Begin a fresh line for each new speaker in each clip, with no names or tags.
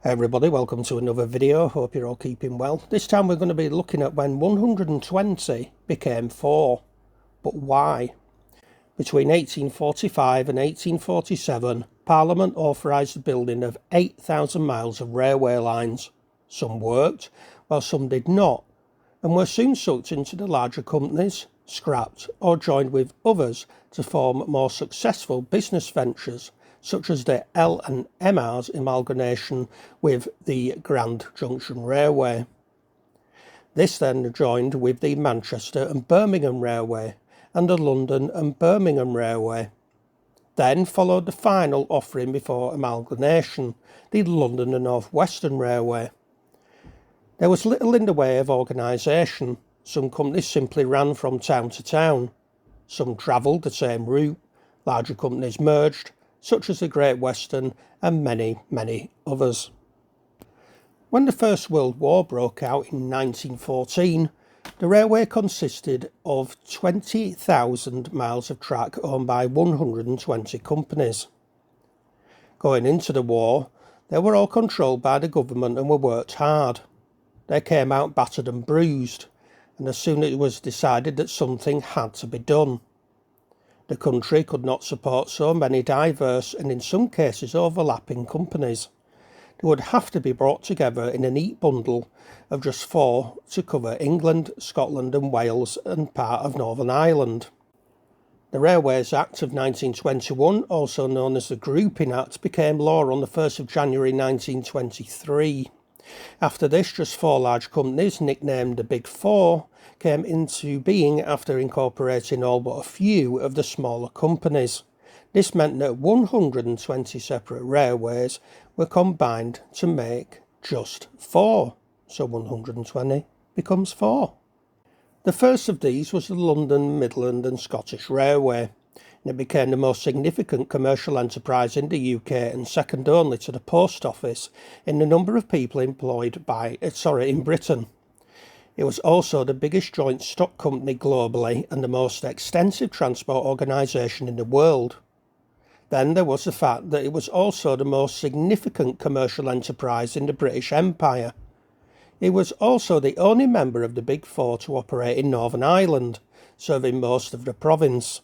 Hey everybody, welcome to another video. Hope you're all keeping well. This time we're going to be looking at when 120 became 4. But why? Between 1845 and 1847, Parliament authorised the building of 8,000 miles of railway lines. Some worked, while some did not, and were soon sucked into the larger companies, scrapped, or joined with others to form more successful business ventures, such as the L&Mr's amalgamation with the Grand Junction Railway. This then joined with the Manchester and Birmingham Railway and the London and Birmingham Railway. Then followed the final offering before amalgamation, the London and North Western Railway. There was little in the way of organisation. Some companies simply ran from town to town. Some travelled the same route. Larger companies merged, such as the Great Western and many, many others. When the First World War broke out in 1914, the railway consisted of 20,000 miles of track owned by 120 companies. Going into the war, they were all controlled by the government and were worked hard. They came out battered and bruised, and as soon as it was decided that something had to be done. The country could not support so many diverse and in some cases overlapping companies. They would have to be brought together in a neat bundle of just 4 to cover England, Scotland and Wales and part of Northern Ireland. The Railways Act of 1921, also known as the Grouping Act, became law on the 1st of January 1923. After this, just 4 large companies, nicknamed the Big Four, came into being after incorporating all but a few of the smaller companies. This meant that 120 separate railways were combined to make just 4, so 120 becomes 4. The first of these was the London, Midland and Scottish Railway, and it became the most significant commercial enterprise in the UK and second only to the Post Office in the number of people employed in Britain. It was also the biggest joint stock company globally and the most extensive transport organisation in the world. Then there was the fact that it was also the most significant commercial enterprise in the British Empire. It was also the only member of the Big Four to operate in Northern Ireland, serving most of the province.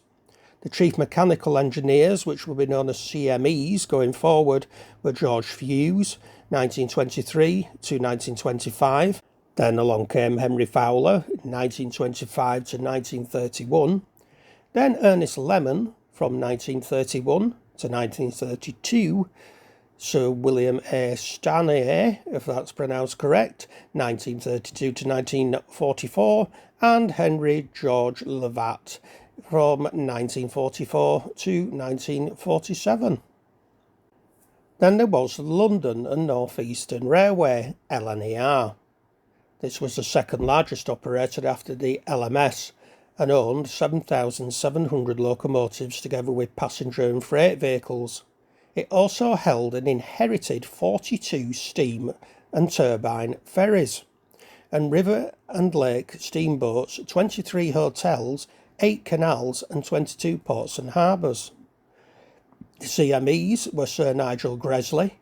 The chief mechanical engineers, which will be known as CMEs going forward, were George Hughes, 1923 to 1925. Then along came Henry Fowler, 1925 to 1931. Then Ernest Lemmon, from 1931 to 1932. Sir William A. Stannard, if that's pronounced correct, 1932 to 1944. And Henry George Lavatt, from 1944 to 1947. Then there was the London and North Eastern Railway, LNER. This was the second largest operator after the LMS and owned 7,700 locomotives together with passenger and freight vehicles. It also held and inherited 42 steam and turbine ferries and river and lake steamboats, 23 hotels, 8 canals and 22 ports and harbours. The CMEs were Sir Nigel Gresley,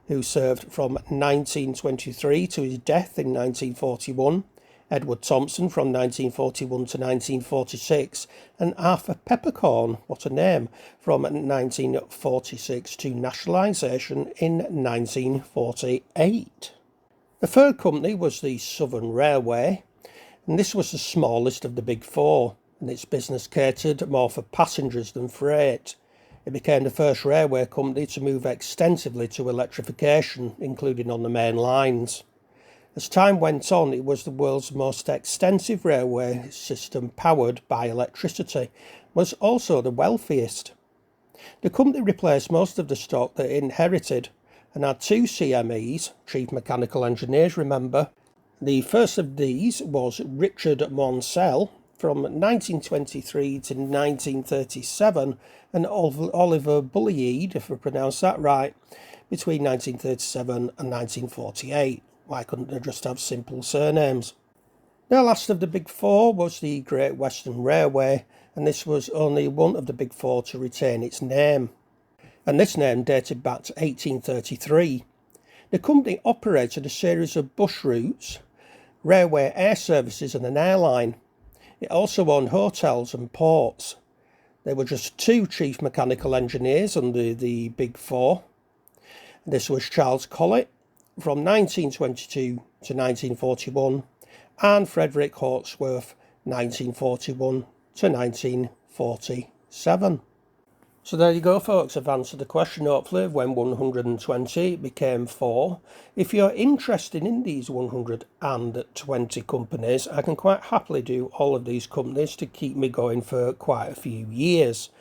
who served from 1923 to his death in 1941, Edward Thompson from 1941 to 1946, and Arthur Peppercorn, what a name, from 1946 to nationalisation in 1948. The third company was the Southern Railway, and this was the smallest of the Big Four, and its business catered more for passengers than freight. It became the first railway company to move extensively to electrification, including on the main lines. As time went on, it was the world's most extensive railway system powered by electricity, was also the wealthiest. The company replaced most of the stock that it inherited and had 2 CMEs, chief mechanical engineers, remember. The first of these was Richard Monsell, from 1923 to 1937, and Oliver Bulleid, if I pronounce that right, between 1937 and 1948. Why couldn't they just have simple surnames? The last of the Big Four was the Great Western Railway, and this was only one of the Big Four to retain its name. And this name dated back to 1833. The company operated a series of bus routes, railway air services and an airline. It also owned hotels and ports. There were just 2 chief mechanical engineers under the Big Four. This was Charles Collett from 1922 to 1941 and Frederick Hawkesworth 1941 to 1947. So there you go, folks. I've answered the question, hopefully, of when 120 became 4. If you're interested in these 120 companies, I can quite happily do all of these companies to keep me going for quite a few years.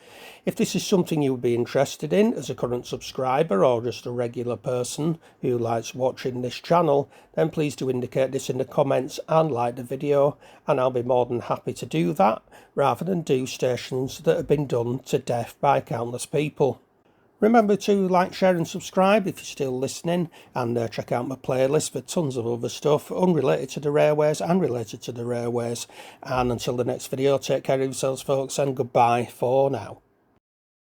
If this is something you would be interested in as a current subscriber or just a regular person who likes watching this channel, then please do indicate this in the comments and like the video, and I'll be more than happy to do that rather than do stations that have been done to death by countless people. Remember to like, share and subscribe if you're still listening, and check out my playlist for tons of other stuff unrelated to the railways and related to the railways. And until the next video, take care of yourselves, folks, and goodbye for now.